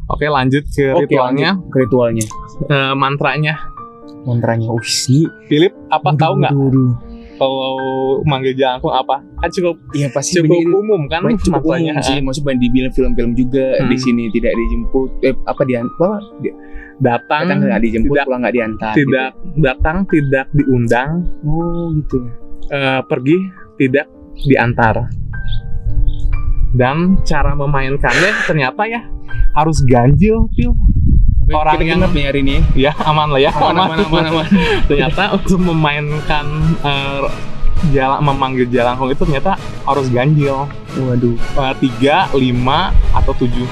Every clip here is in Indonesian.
Oke, lanjut ke ritualnya. Ke ritualnya. Mantranya. Sih. Philip, apa tahu nggak? Kalau manggil jalangkung apa? Kan cukup umum kan mantranya. Sih, maksudnya di film-film juga di sini tidak dijemput. Datang nggak dijemput, pulang nggak diantar. Tidak gitu. Datang tidak diundang. Oh gitu. Pergi tidak diantar. Dan cara memainkannya ternyata ya harus ganjil, Phil. Orang kita yang hari ini ya aman lah ya. Aman. Ternyata untuk memainkan memanggil jalangkung itu ternyata harus ganjil. Waduh. 3, 5 atau 7.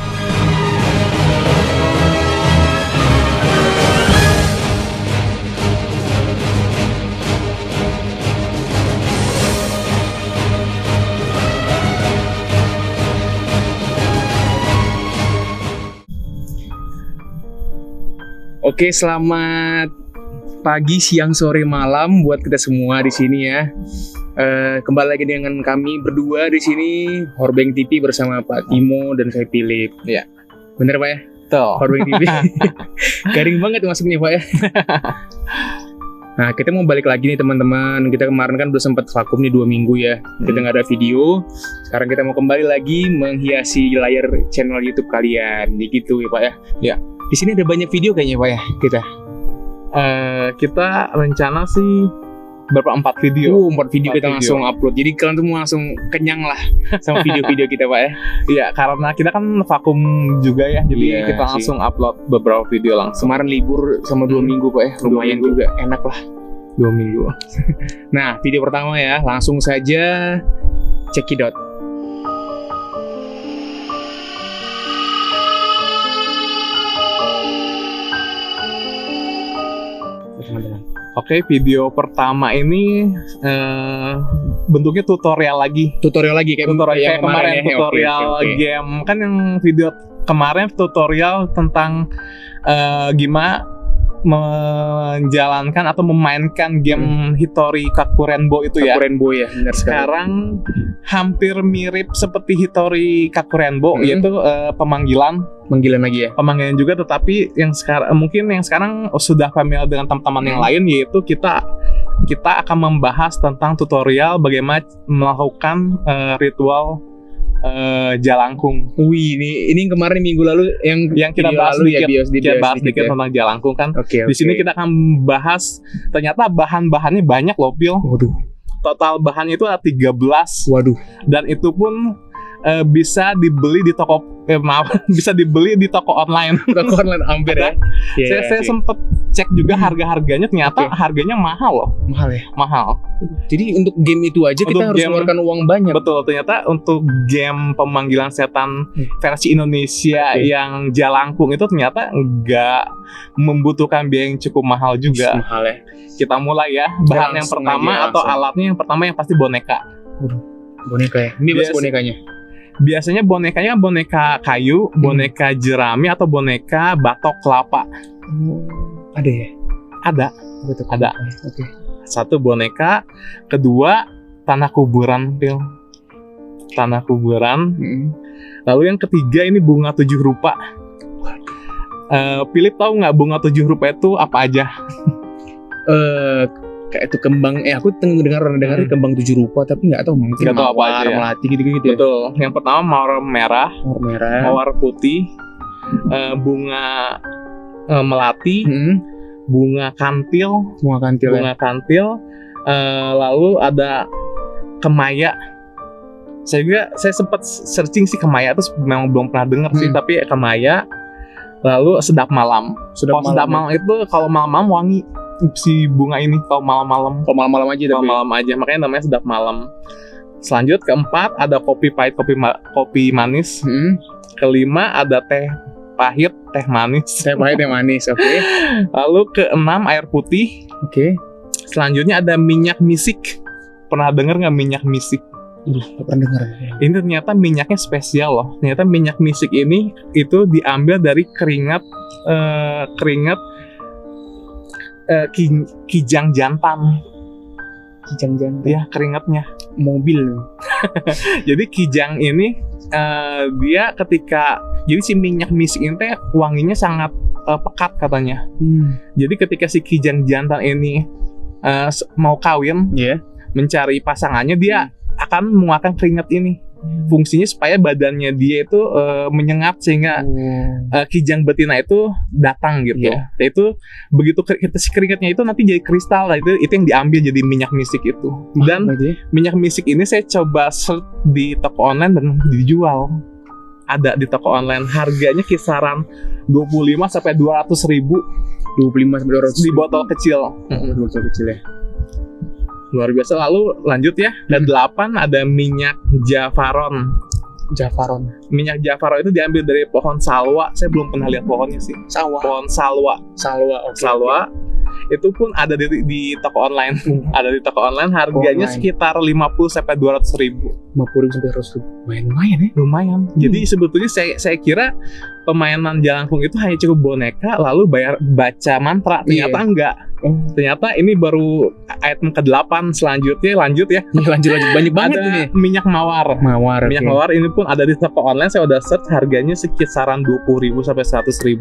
Oke, selamat pagi, siang, sore, malam buat kita semua di sini ya. Kembali lagi dengan kami berdua di sini, Horbeng TV bersama Pak Timo dan saya Philip. Ya, bener Pak ya? Tuh. Horbeng TV. Garing banget masuknya Pak ya. Nah, kita mau balik lagi nih teman-teman. Kita kemarin kan udah sempat vakum nih 2 minggu ya. Kita nggak ada video. Sekarang kita mau kembali lagi menghiasi layar channel YouTube kalian. Gitu ya Pak ya. Ya. Di sini ada banyak video kayaknya Pak ya kita. Kita rencana sih 4 video. 4 video kita langsung upload. Jadi kalian tuh langsung kenyang lah sama video-video kita Pak ya. Iya, karena kita kan vakum juga ya. Jadi kita langsung upload beberapa video langsung. Kemarin libur sama 2 minggu Pak ya. Lumayan juga, enak lah 2 minggu. Nah, video pertama ya, langsung saja cekidot. Oke, video pertama ini bentuknya tutorial lagi. Kayak tutorial kemarin ya. Tutorial game. Kan yang video kemarin tutorial tentang gimana menjalankan atau memainkan game Hitori Kakurenbo itu ya. Kakurenbo ya, benar sekali. Sekarang hampir mirip seperti Hitori Kakurenbo, yaitu pemanggilan lagi ya. Pemanggilan juga, tetapi yang sekarang sudah familiar dengan teman-teman yang lain, yaitu kita akan membahas tentang tutorial bagaimana melakukan ritual jalangkung. Wih, ini kemarin minggu lalu yang kita bahas sedikit tentang jalangkung kan. Di sini kita akan bahas, ternyata bahan-bahannya banyak loh, Pil. Waduh. Total bahannya itu ada 13. Waduh. Dan itu pun bisa dibeli di di toko online. Toko online hampir ya. Saya sempat cek juga harga-harganya, ternyata harganya mahal loh. Mahal ya? Mahal. Jadi untuk game itu aja kita harus mengeluarkan uang banyak. Betul, ternyata untuk game pemanggilan setan versi Indonesia yang jalangkung itu ternyata nggak membutuhkan biaya yang cukup mahal juga. Mahal ya. Kita mulai ya. Bahan yang pertama atau alatnya yang pertama yang pasti boneka. Boneka ya? Ini bonekanya? Biasanya bonekanya boneka kayu, boneka jerami, atau boneka batok kelapa. Ada ya? Ada. Oke. Satu boneka, kedua tanah kuburan, Phil. Tanah kuburan. Lalu yang ketiga ini bunga 7 rupa. Philip tahu nggak bunga 7 rupa itu apa aja? Kayak itu kembang, aku dengar kembang 7 rupa, tapi nggak tahu mungkin mawar, melati gitu-gitu ya. Betul. Yang pertama mawar merah, mawar putih, bunga melati, bunga kantil, lalu ada kemaya. Saya sempat searching sih kemaya, terus memang belum pernah dengar sih, tapi kemaya. Lalu sedap malam. Sedap malam itu kalau malam-malam wangi. Si bunga ini kalau malam-malam aja, makanya namanya sedap malam. Selanjut keempat ada kopi pahit, kopi manis. Kelima ada teh pahit, teh manis. Oke. Lalu keenam air putih. Oke. Selanjutnya ada minyak misik. Pernah dengar nggak minyak misik? Nggak pernah dengar. Ini ternyata minyaknya spesial loh. Ternyata minyak misik ini itu diambil dari keringat kijang jantan. Kijang jantan. Ya, keringatnya mobil. Jadi Kijang ini dia ketika jadi si minyak misik ini teh wanginya sangat pekat katanya. Jadi ketika si Kijang jantan ini mau kawin, mencari pasangannya, dia akan mengeluarkan keringat ini. Fungsinya supaya badannya dia itu menyengat sehingga Kijang betina itu datang gitu. Itu begitu si keringatnya itu nanti jadi kristal lah, itu yang diambil jadi minyak misik itu. Dan minyak misik ini saya coba search di toko online dan dijual. Ada di toko online, harganya kisaran 25 sampai 200 ribu. 25 sampai 200 di botol kecil. Botol kecil ya. Luar biasa. Lalu lanjut ya, ke 8 ada minyak Javaron. Minyak Javaron itu diambil dari pohon salwa. Saya belum pernah lihat pohonnya sih. Pohon salwa. Salwa. Itu pun ada di toko online. Ada di toko online, harganya sekitar 50 sampai 200 ribu. 50 sampai 200 ribu. Lumayan ya? Lumayan. Jadi sebetulnya saya kira pemainan Jalangkung itu hanya cukup boneka lalu baca mantra. Ternyata enggak. Ternyata ini baru item ke-8. Selanjutnya lanjut ya. Lanjut banyak banget ada ini. Minyak mawar. Minyak mawar ini pun ada di toko online. Saya udah search, harganya sekisaran 20.000 sampai 100.000.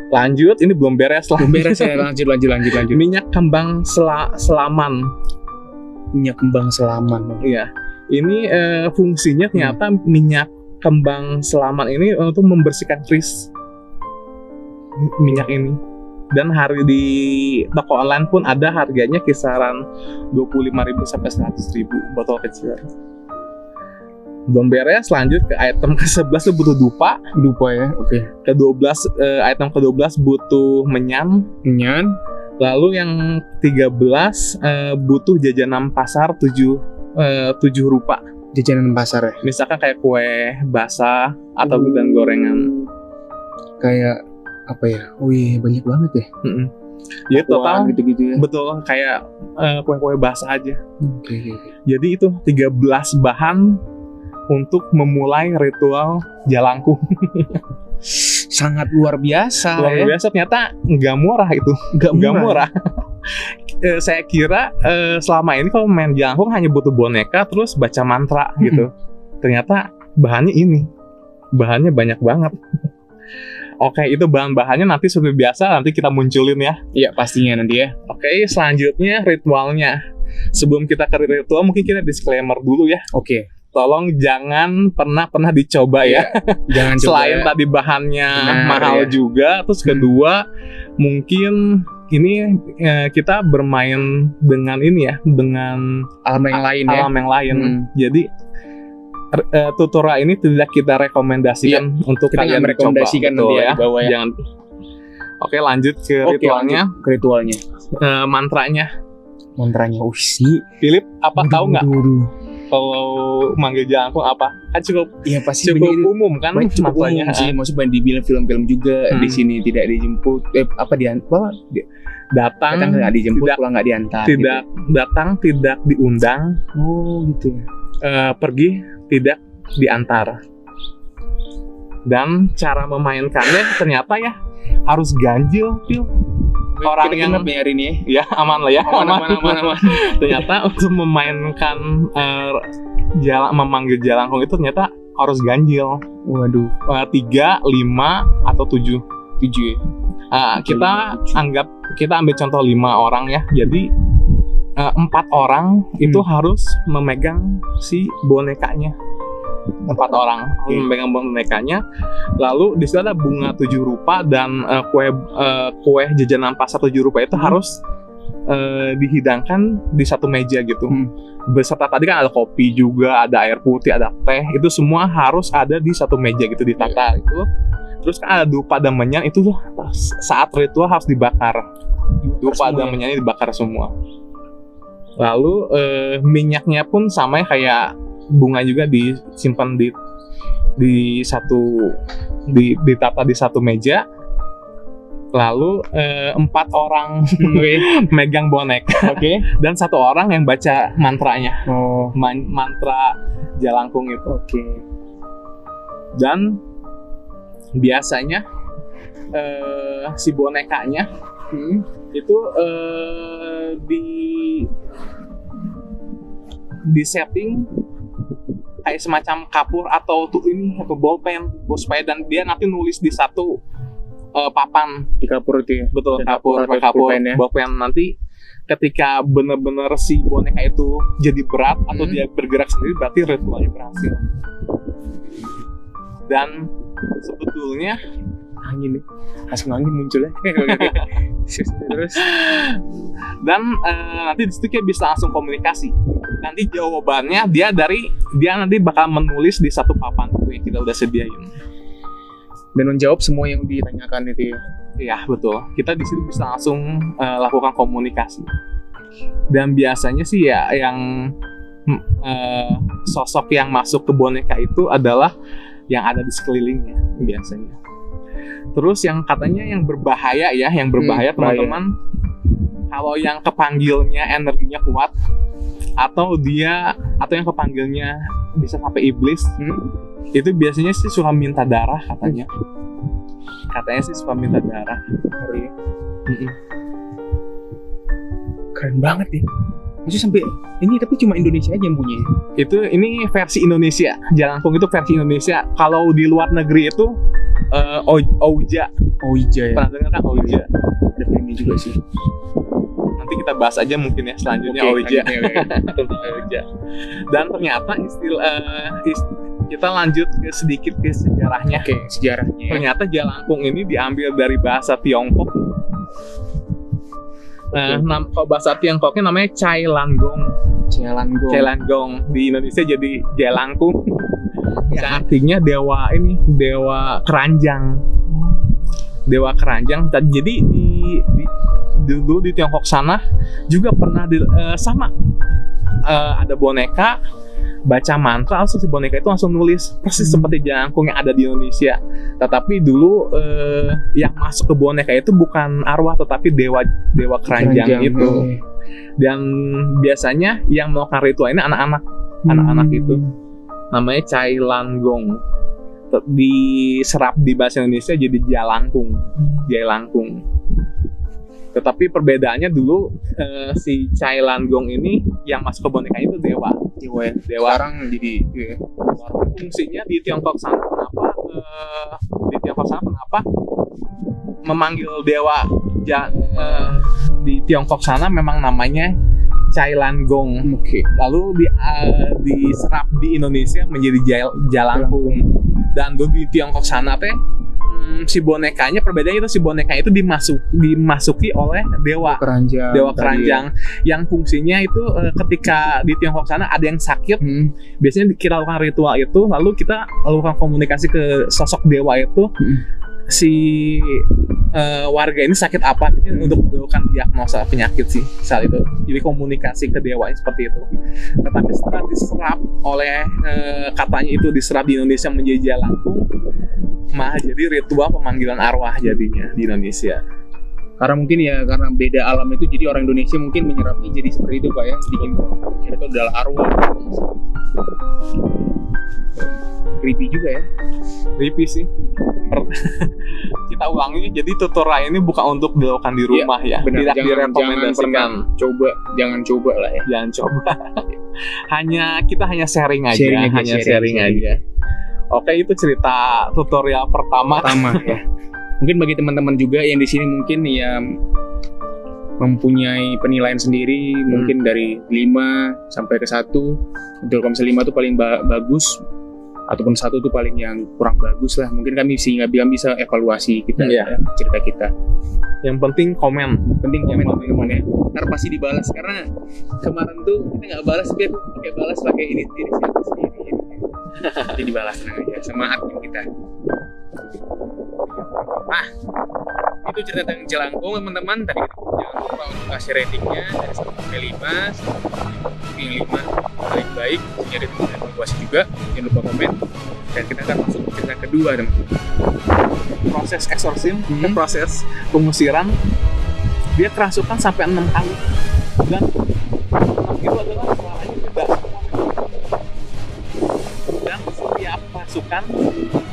Lanjut, ini belum beres lah. Lanjut. Minyak kembang selaman. Iya. Ini fungsinya ternyata minyak kembang selaman ini untuk membersihkan kris. Minyak ini. Dan harga di toko online pun ada, harganya kisaran 25.000 sampai 100.000 botol kecil. Belum beres, lanjut ke item ke-11 itu butuh dupa ya. Ke-12 item ke-12 butuh menyan. Lalu yang 13 butuh jajanan pasar 7 rupa. Jajanan pasar ya. Misalkan kayak kue basah atau dan gorengan. Kayak apa ya? Wih, banyak banget ya. Jadi total gitu-gitu ya. Betul, kayak kue-kue basah aja. Jadi itu 13 bahan untuk memulai ritual Jalangkung. Sangat luar biasa. Ternyata nggak murah itu. Nggak murah. Saya kira selama ini kalau main Jalangkung hanya butuh boneka terus baca mantra gitu. Ternyata bahannya banyak banget. Oke, itu bahan-bahannya nanti seperti biasa nanti kita munculin ya. Iya, pastinya nanti ya. Oke, selanjutnya ritualnya. Sebelum kita ke ritual, mungkin kita disclaimer dulu ya. Oke. Tolong jangan pernah dicoba ya. Jangan Selain coba. Tadi bahannya mahal juga, terus kedua mungkin ini kita bermain dengan ini ya, dengan alam yang lain. Jadi tutorial ini tidak kita rekomendasikan untuk kita kalian merekomendasikan coba, nanti ya, di bawah ya. Jangan. Oke, lanjut ke ritualnya. Mantranya. Sih. Philip, tahu nggak? Kalau manggil Jalangkung apa? Kan cukup umum kan mantranya. Sih, maksudnya di film-film juga di sini tidak dijemput. Datang nggak dijemput, pulang nggak diantar. Datang tidak diundang. Oh gitu. Pergi tidak diantar. Dan cara memainkannya ternyata ya harus ganjil, Phil. Orang kita yang hari ini ya aman lah ya. Aman. Ternyata untuk memainkan memanggil Jalangkung itu ternyata harus ganjil. Waduh. 3, 5 atau 7 ya. Kita ambil contoh 5 orang ya. Jadi 4 orang itu harus memegang si bonekanya. 4 orang memegang bonekanya. Lalu di situ ada bunga 7 rupa dan kue jajanan pasar 7 rupa itu harus dihidangkan di satu meja gitu. Beserta tadi kan ada kopi juga, ada air putih, ada teh. Itu semua harus ada di satu meja gitu, ditata itu. Terus kan ada dupa dan menyan, itu saat ritual harus dibakar. Dupa dan menyanyi dibakar semua. Lalu minyaknya pun sama kayak bunga juga disimpan di ditata di satu meja. Lalu 4 orang megang boneka, dan 1 orang yang baca mantranya. Mantra Jalangkung itu. Dan biasanya si bonekanya itu di setting kayak semacam kapur atau bolpen dan dia nanti nulis di satu papan Di kapur itu ya. betul Ada kapur atau kapur pulpen ya. bolpen nanti ketika bener-bener si boneka itu jadi berat atau dia bergerak sendiri berarti ritualnya berhasil. Dan sebetulnya Angin nih. Langsung angin muncul ya. Terus dan nanti di situ kita bisa langsung komunikasi. Nanti jawabannya dia nanti bakal menulis di satu papan itu yang kita udah sediain. dan menjawab semua yang ditanyakan itu ya. Iya betul. Kita di situ bisa langsung lakukan komunikasi. Dan biasanya sih ya yang sosok yang masuk ke boneka itu adalah yang ada di sekelilingnya biasanya. Terus yang katanya yang berbahaya teman-teman. Kalau yang kepanggilnya energinya kuat atau yang kepanggilnya bisa sampai iblis, itu biasanya sih suka minta darah katanya. Katanya sih suka minta darah. Keren banget ya. Maksudnya sampai ini tapi cuma Indonesia aja yang punya. Ini versi Indonesia. Jalangkung itu versi Indonesia. Kalau di luar negeri itu Ouija. Ouija ya. Pernah dengar kan Ouija? Ada filmnya juga sih. Nanti kita bahas aja mungkin ya selanjutnya Ouija. Tentang Ouija. Dan ternyata kita lanjut sedikit ke sejarahnya. Oke, sejarahnya. Ternyata Jalangkung ini diambil dari bahasa Tiongkok. Kalau bahasa Tiongkoknya namanya Cailanggong. Cailanggong. Di Indonesia jadi Jalangkung. Yang artinya dewa keranjang. Dewa keranjang. Jadi dulu di Tiongkok sana juga pernah sama. Ada boneka baca mantra, langsung si boneka itu langsung nulis persis seperti Jalangkung yang ada di Indonesia. Tetapi dulu yang masuk ke boneka itu bukan arwah tetapi dewa keranjang itu. Dan biasanya yang melakukan ritual ini anak-anak itu namanya Cailanggong. Diserap di bahasa Indonesia jadi Jalangkung. Tetapi perbedaannya dulu si Cailanggong ini yang masuk ke boneka itu dewa. Sekarang jadi fungsinya di Tiongkok sana kenapa memanggil dewa di Tiongkok sana memang namanya Cailanggong. Lalu diserap di Indonesia menjadi Jalangkung. Dan dulu di Tiongkok sana si bonekanya perbedaannya itu si boneka itu dimasuki oleh dewa keranjang yang fungsinya itu ketika di Tiongkok sana ada yang sakit, biasanya kita lakukan ritual itu lalu kita lakukan komunikasi ke sosok dewa itu. Si warga ini sakit apa untuk melakukan diagnosa penyakit sih saat itu. Jadi komunikasi ke dewa seperti itu. Tetapi setelah diserap oleh katanya itu diserap di Indonesia menjadi Jalangkung, jadi ritual pemanggilan arwah jadinya di Indonesia. Karena mungkin ya karena beda alam itu jadi orang Indonesia mungkin menyerapnya jadi seperti itu Pak ya, sedikit kira itu adalah arwah. Creepy juga ya. Creepy sih. Kita ulangi, jadi tutorial ini bukan untuk dilakukan di rumah ya. Benar, tidak direkomendasikan. Jangan coba lah ya. Jangan coba. kita hanya sharing aja. Oke, itu cerita tutorial pertama ya. Mungkin bagi teman-teman juga yang di sini mungkin yang mempunyai penilaian sendiri, mungkin dari 5 sampai ke 1. Untuk kalau misalnya 5 itu paling bagus ataupun 1 itu paling yang kurang bagus lah. Mungkin kami bisa evaluasi kita cerita kita. Yang penting komen teman-teman ya. Ntar pasti dibalas karena kemarin tuh kita nggak balas tapi aku balas pakai ini sendiri. Nanti dibalas ya sama admin kita. Itu cerita tentang Jalangkung teman-teman. Tadi jangan lupa untuk kasih ratingnya dari 1 sampai 5. Yang 5 paling baik, punya rating dan evaluasi juga. Jangan lupa komen. Dan kita akan masuk ke cerita kedua teman-teman. Proses eksorsim, proses pengusiran, dia kerasukan sampai 6 kali. Dan 6 itu adalah suaranya beda. Dan setiap pasukan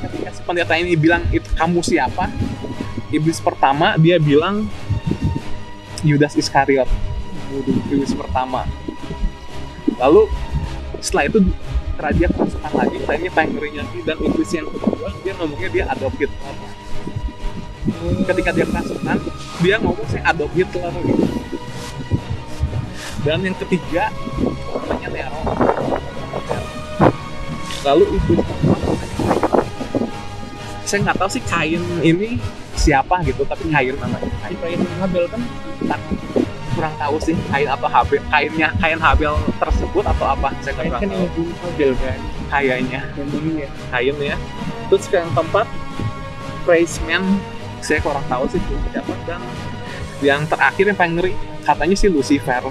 ketika si pendeta ini bilang itu kamu siapa, iblis pertama dia bilang Yudas Iskariot. Iblis pertama. Lalu setelah itu kerajaan kerasukan lagi, kayaknya paling ngerinya lagi. Dan Inggris yang kedua dia ngomongnya dia Adolf Hitler. Ketika dia kerasukan dia ngomong saya Adolf Hitler gitu. Dan yang ketiga namanya Nero. Lalu Inggris keempat saya nggak tahu sih Kain ini siapa gitu, tapi Kain namanya. Kain Habel kan? Kurang tahu sih Kain atau Habel, Kain Habel tersebut atau apa, saya Kain kurang kan tahu. yang bunuh Habel kan? Kayaknya Yang bunuh ya. Kain ya. Terus yang keempat Priceman, saya kurang tahu sih itu siapa. Dan yang terakhir yang paling ngeri katanya si Lucifer.